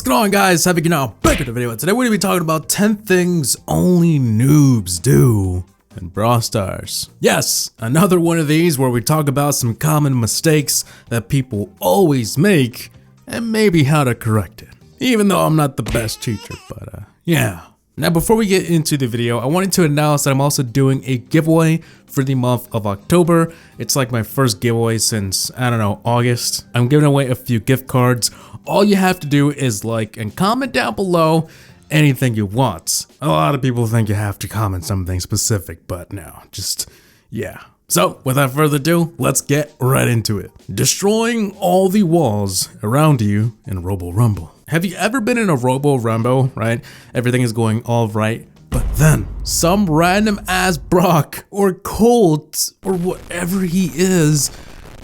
going on, guys? Havoc now, back with the video. Today we're going to be talking about 10 things only noobs do in Brawl Stars. Yes, another one of these where we talk about some common mistakes that people always make and maybe how to correct it. Even though I'm not the best teacher, but yeah. Now before we get into the video, I wanted to announce that I'm also doing a giveaway for the month of October. It's like my first giveaway since, I don't know, August. I'm giving away a few gift cards. All you have to do is like and comment down below anything you want. A lot of people think you have to comment something specific, but no, just, yeah. So without further ado, let's get right into it. Destroying all the walls around you in Robo Rumble. Have you ever been in a Robo Rumble, right? Everything is going all right, but then some random ass Brock or Colt or whatever he is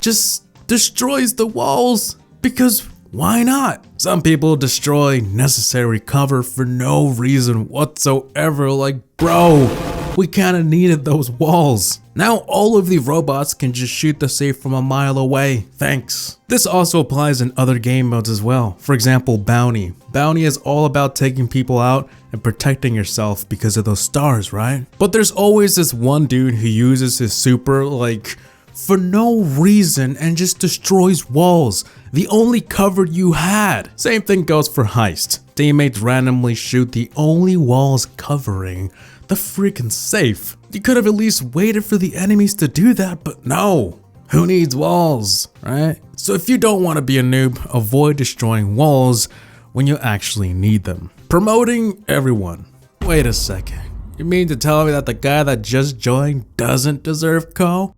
just destroys the walls because why not? Some people destroy necessary cover for no reason whatsoever, like bro, we kinda needed those walls. Now all of the robots can just shoot the safe from a mile away, thanks. This also applies in other game modes as well. For example, Bounty. Bounty is all about taking people out and protecting yourself because of those stars, right? But there's always this one dude who uses his super like for no reason and just destroys walls, the only cover you had. Same thing goes for Heist. Teammates randomly shoot the only walls covering the freaking safe. You could have at least waited for the enemies to do that, but no. Who needs walls, right? So if you don't want to be a noob, avoid destroying walls when you actually need them. Promoting everyone. Wait a second. You mean to tell me that the guy that just joined doesn't deserve co?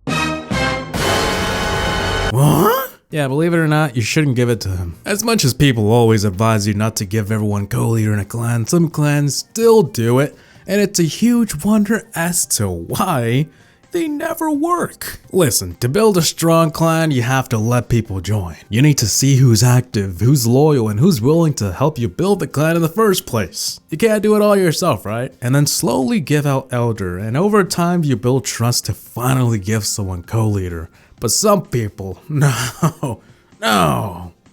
What? Yeah, believe it or not, you shouldn't give it to him. As much as people always advise you not to give everyone co-leader in a clan, some clans still do it. And it's a huge wonder as to why they never work. Listen, to build a strong clan, you have to let people join. You need to see who's active, who's loyal, and who's willing to help you build the clan in the first place. You can't do it all yourself, right? And then slowly give out elder, and over time you build trust to finally give someone co-leader. But some people, no,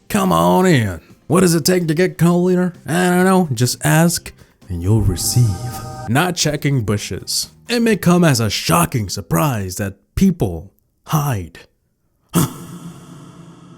come on in. What does it take to get co-leader? I don't know, just ask and you'll receive. Not checking bushes. It may come as a shocking surprise that people hide.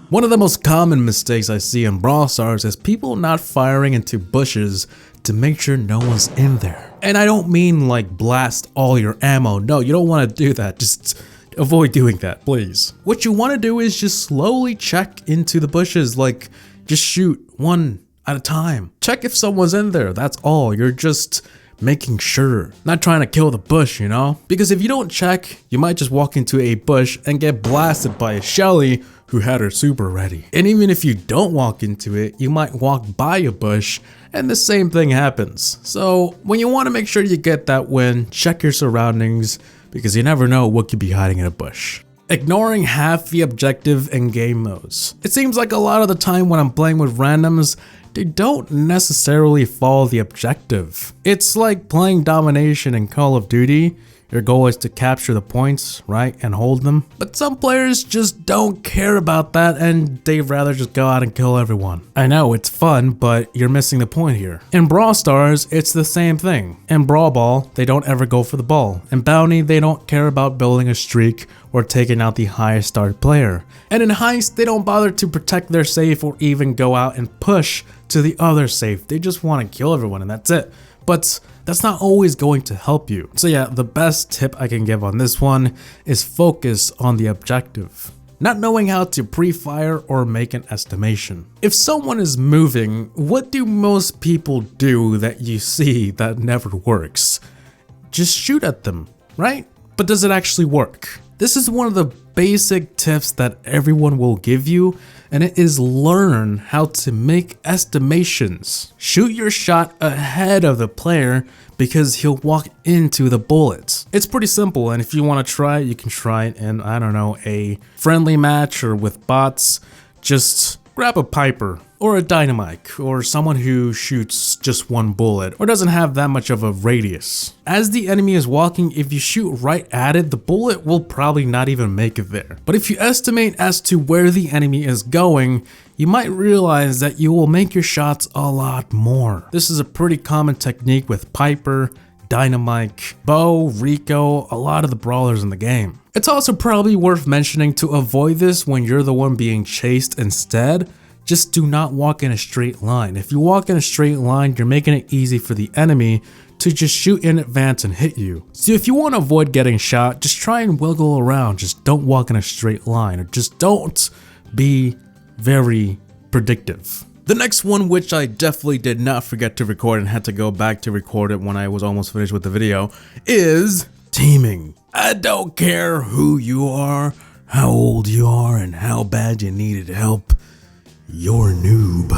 One of the most common mistakes I see in Brawl Stars is people not firing into bushes to make sure no one's in there. And I don't mean like blast all your ammo. No, you don't want to do that. Just avoid doing that, please. What you want to do is just slowly check into the bushes, like just shoot one at a time. Check if someone's in there, that's all. You're just making sure, not trying to kill the bush, you know? Because if you don't check, you might just walk into a bush and get blasted by a Shelly who had her super ready. And even if you don't walk into it, you might walk by a bush and the same thing happens. So when you want to make sure you get that win, check your surroundings because you never know what could be hiding in a bush. Ignoring half the objective in game modes. It seems like a lot of the time when I'm playing with randoms, they don't necessarily follow the objective. It's like playing domination in Call of Duty. Your goal is to capture the points, right, and hold them. But some players just don't care about that and they'd rather just go out and kill everyone. I know, it's fun, but you're missing the point here. In Brawl Stars, it's the same thing. In Brawl Ball, they don't ever go for the ball. In Bounty, they don't care about building a streak or taking out the highest starred player. And in Heist, they don't bother to protect their safe or even go out and push to the other safe. They just want to kill everyone and that's it. But that's not always going to help you. So yeah, the best tip I can give on this one is focus on the objective. Not knowing how to pre-fire or make an estimation. If someone is moving, what do most people do that you see that never works? Just shoot at them, right? But does it actually work? This is one of the basic tips that everyone will give you, and it is learn how to make estimations. Shoot your shot ahead of the player because he'll walk into the bullets. It's pretty simple, and if you want to try it, you can try it in, I don't know, a friendly match or with bots. Just grab a Piper or a dynamite, or someone who shoots just one bullet, or doesn't have that much of a radius. As the enemy is walking, if you shoot right at it, the bullet will probably not even make it there. But if you estimate as to where the enemy is going, you might realize that you will make your shots a lot more. This is a pretty common technique with Piper, Dynamite, Bo, Rico, a lot of the brawlers in the game. It's also probably worth mentioning to avoid this when you're the one being chased instead. Just do not walk in a straight line. If you walk in a straight line, you're making it easy for the enemy to just shoot in advance and hit you. So if you want to avoid getting shot, just try and wiggle around. Just don't walk in a straight line, or just don't be very predictive. The next one, which I definitely did not forget to record and had to go back to record it when I was almost finished with the video, is teaming. I don't care who you are, how old you are, and how bad you needed help. You're a noob.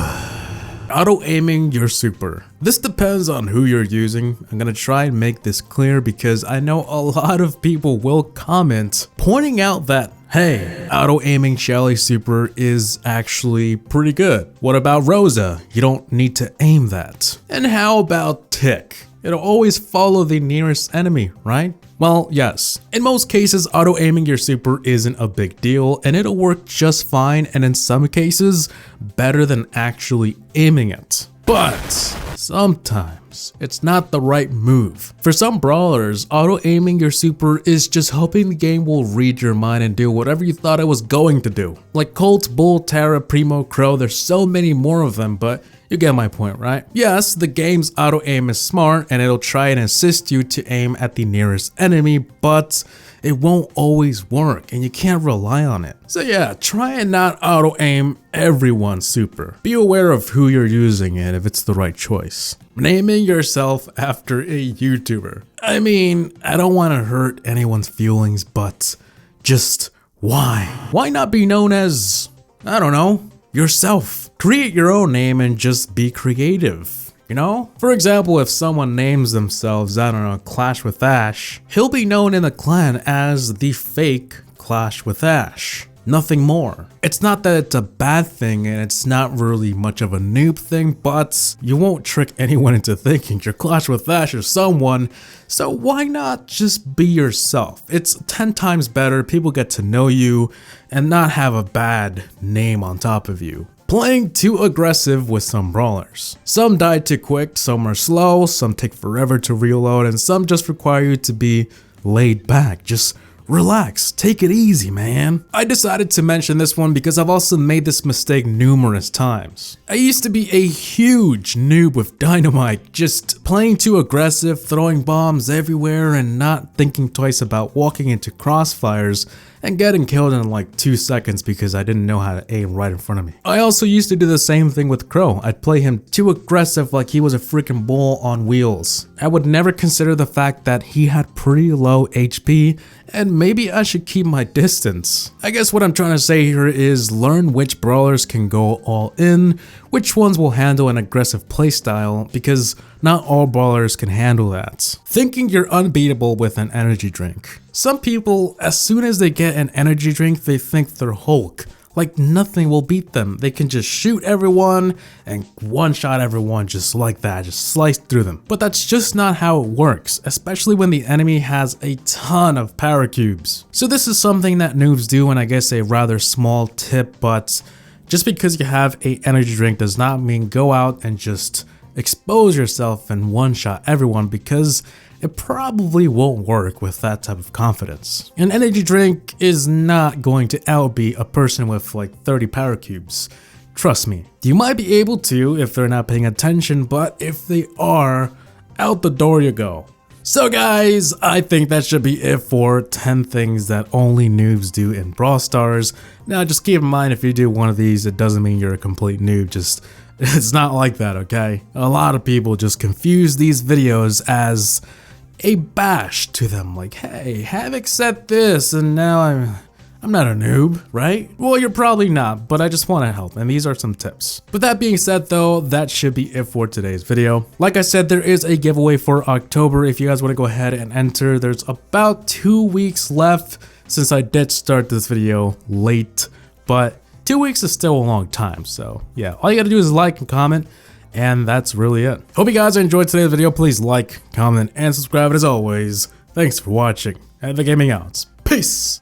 Auto-aiming your super. This depends on who you're using. I'm gonna try and make this clear because I know a lot of people will comment pointing out that, hey, auto-aiming Shelly super is actually pretty good. What about Rosa? You don't need to aim that. And how about Tick? It'll always follow the nearest enemy, right? Well, yes. In most cases, auto-aiming your super isn't a big deal and it'll work just fine, and in some cases, better than actually aiming it. But sometimes it's not the right move. For some brawlers, auto-aiming your super is just hoping the game will read your mind and do whatever you thought it was going to do. Like Colt, Bull, Tara, Primo, Crow, there's so many more of them, but you get my point, right? Yes, the game's auto-aim is smart and it'll try and assist you to aim at the nearest enemy, but it won't always work and you can't rely on it. So yeah, try and not auto-aim everyone's super. Be aware of who you're using and if it's the right choice. Naming yourself after a YouTuber. I mean, I don't want to hurt anyone's feelings, but just why? Why not be known as, I don't know, yourself? Create your own name and just be creative, you know? For example, if someone names themselves, I don't know, Clash with Ash, he'll be known in the clan as the fake Clash with Ash. Nothing more. It's not that it's a bad thing and it's not really much of a noob thing, but you won't trick anyone into thinking you're Clash with Ash or someone, so why not just be yourself? It's 10 times better, people get to know you and not have a bad name on top of you. Playing too aggressive with some brawlers. Some die too quick, some are slow, some take forever to reload, and some just require you to be laid back. Just relax, take it easy, man. I decided to mention this one because I've also made this mistake numerous times. I used to be a huge noob with Dynamite, just playing too aggressive, throwing bombs everywhere and not thinking twice about walking into crossfires and getting killed in like 2 seconds because I didn't know how to aim right in front of me. I also used to do the same thing with Crow. I'd play him too aggressive like he was a freaking bull on wheels. I would never consider the fact that he had pretty low HP and maybe I should keep my distance. I guess what I'm trying to say here is learn which brawlers can go all in, which ones will handle an aggressive playstyle, because not all brawlers can handle that. Thinking you're unbeatable with an energy drink. Some people, as soon as they get an energy drink, they think they're Hulk. Like nothing will beat them. They can just shoot everyone and one-shot everyone just like that, just slice through them. But that's just not how it works, especially when the enemy has a ton of power cubes. So this is something that noobs do, and I guess a rather small tip, but just because you have a energy drink does not mean go out and just expose yourself and one-shot everyone, because it probably won't work with that type of confidence. An energy drink is not going to outbeat a person with like 30 power cubes. Trust me. You might be able to if they're not paying attention, but if they are, out the door you go. So guys, I think that should be it for 10 things that only noobs do in Brawl Stars. Now just keep in mind, if you do one of these, it doesn't mean you're a complete noob. Just, it's not like that, okay? A lot of people just confuse these videos as a bash to them, like, hey, Havoc said this and now I'm not a noob, right? Well, you're probably not, but I just want to help, and these are some tips. But that being said though, that should be it for today's video. Like I said, there is a giveaway for October if you guys want to go ahead and enter. There's about 2 weeks left since I did start this video late, but 2 weeks is still a long time, so yeah, all you gotta do is like and comment, and that's really it. Hope you guys enjoyed today's video. Please like, comment, and subscribe. And as always, thanks for watching. Havoc Gaming out. Peace!